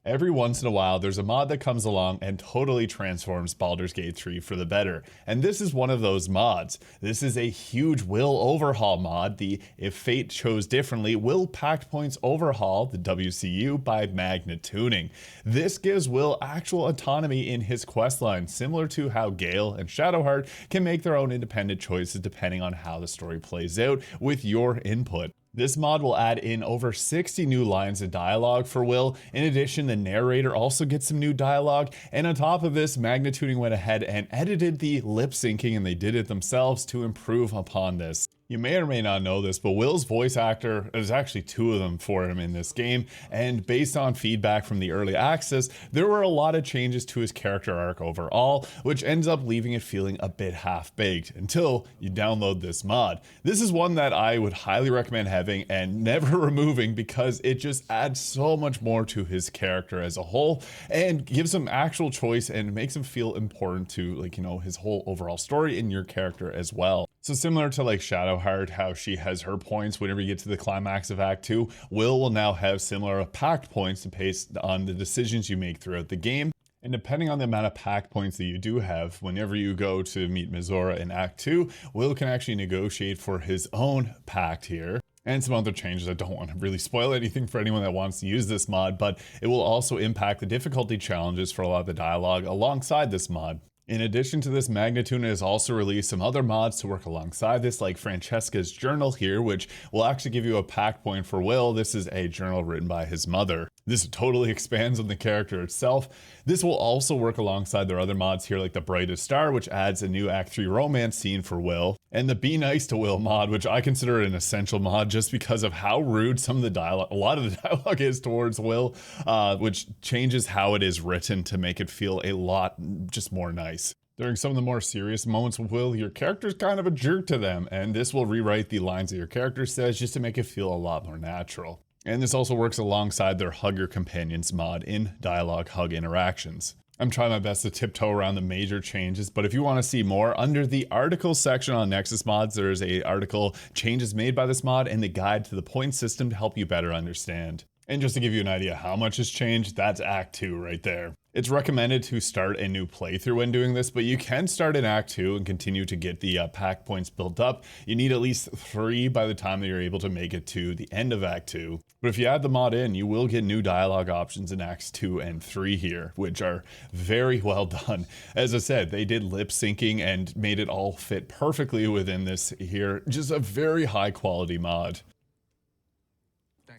Every once in a while, there's a mod that comes along and totally transforms Baldur's Gate 3 for the better. And this is one of those mods. This is a huge WYLL Overhaul mod, the If Fate Chose Differently WYLL Pact Points Overhaul, the WCU, by Magna Tuning. This gives WYLL actual autonomy in his questline, similar to how Gale and Shadowheart can make their own independent choices depending on how the story plays out with your input. This mod will add in over 60 new lines of dialogue for WYLL. In addition, the narrator also gets some new dialogue. And on top of this, Magna Tuning went ahead and edited the lip syncing, and they did it themselves to improve upon this. You may or may not know this, but WYLL's voice actor, there's actually two of them for him in this game, and based on feedback from the early access, there were a lot of changes to his character arc overall, which ends up leaving it feeling a bit half-baked until you download this mod. This is one that I would highly recommend having and never removing because it just adds so much more to his character as a whole and gives him actual choice and makes him feel important to, like, you know, his whole overall story and your character as well. So similar to like Shadowheart, how she has her points whenever you get to the climax of Act 2, WYLL will now have similar pact points based on the decisions you make throughout the game. And depending on the amount of pact points that you do have, whenever you go to meet Mizora in Act 2, WYLL can actually negotiate for his own pact here. And some other changes. I don't want to really spoil anything for anyone that wants to use this mod, but it will also impact the difficulty challenges for a lot of the dialogue alongside this mod. In addition to this, Magna Tuning has also released some other mods to work alongside this, like Francesca's journal here, which will actually give you a pact point for WYLL. This is a journal written by his mother. This totally expands on the character itself. This will also work alongside their other mods here, like the Brightest Star, which adds a new Act 3 romance scene for WYLL, and the Be Nice to WYLL mod, which I consider an essential mod just because of how rude some of the dialogue, a lot of the dialogue is towards WYLL, which changes how it is written to make it feel a lot just more nice. During some of the more serious moments with WYLL, your character's kind of a jerk to them, and this will rewrite the lines that your character says just to make it feel a lot more natural. And this also works alongside their Hug Your Companions mod in dialogue hug interactions. I'm trying my best to tiptoe around the major changes, but if you want to see more, under the article section on Nexus Mods, there is a article, changes made by this mod, and the guide to the point system to help you better understand. And just to give you an idea how much has changed, that's Act 2 right there. It's recommended to start a new playthrough when doing this, but you can start in Act 2 and continue to get the pack points built up. You need at least 3 by the time that you're able to make it to the end of Act 2. But if you add the mod in, you will get new dialogue options in Acts 2 and 3 here, which are very well done. As I said, they did lip syncing and made it all fit perfectly within this here. Just a very high quality mod.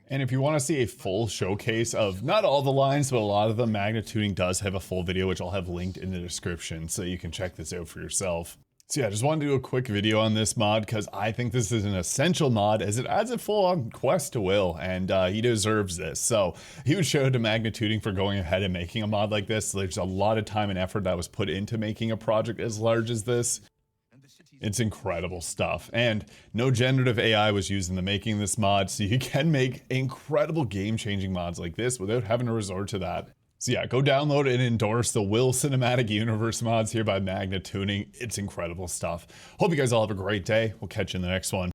And if you want to see a full showcase of not all the lines, but a lot of them, Magna Tuning does have a full video, which I'll have linked in the description, so you can check this out for yourself. So yeah, I just wanted to do a quick video on this mod because I think this is an essential mod as it adds a full-on quest to WYLL, and he deserves this. So huge shout out to Magna Tuning for going ahead and making a mod like this. There's a lot of time and effort that was put into making a project as large as this. It's incredible stuff, and no generative AI was used in the making of this mod, so you can make incredible game-changing mods like this without having to resort to that. So yeah, go download and endorse the WYLL Cinematic Universe mods here by Magna Tuning. It's incredible stuff. Hope you guys all have a great day. We'll catch you in the next one.